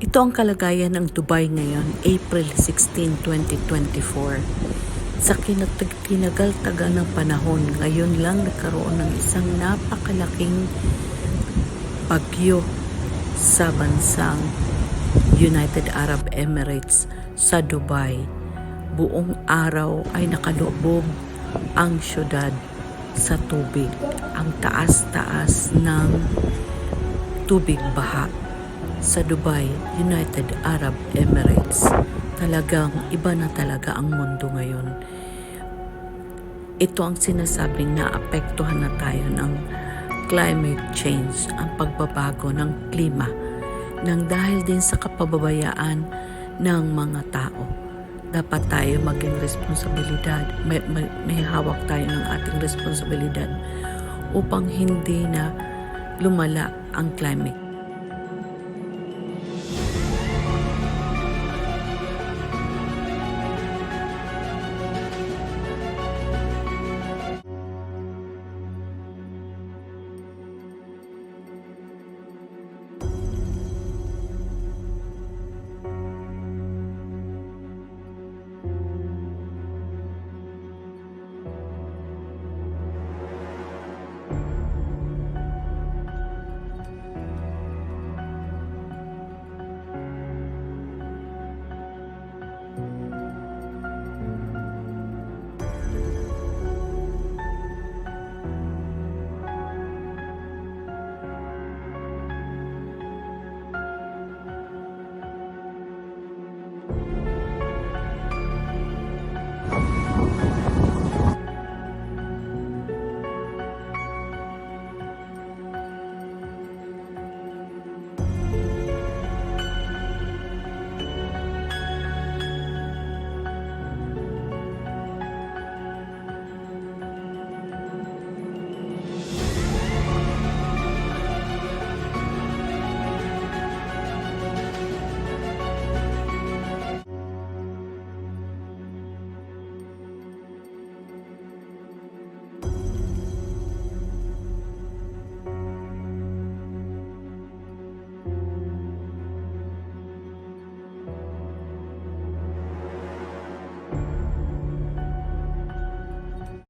Ito ang kalagayan ng Dubai ngayon, April 16, 2024. Sa tinagal-tagal ng panahon, ngayon lang nagkaroon ng isang napakalaking bagyo sa bansang United Arab Emirates sa Dubai. Buong araw ay nakalubog ang syudad sa tubig. Ang taas-taas ng tubig baha sa Dubai, United Arab Emirates. Talagang iba na talaga ang mundo ngayon. Ito ang sinasabing naapektuhan na tayo ng climate change, ang pagbabago ng klima, nang dahil din sa kapababayaan ng mga tao. Dapat tayo maging responsibilidad, may hawak tayo ng ating responsibilidad upang hindi na lumala ang climate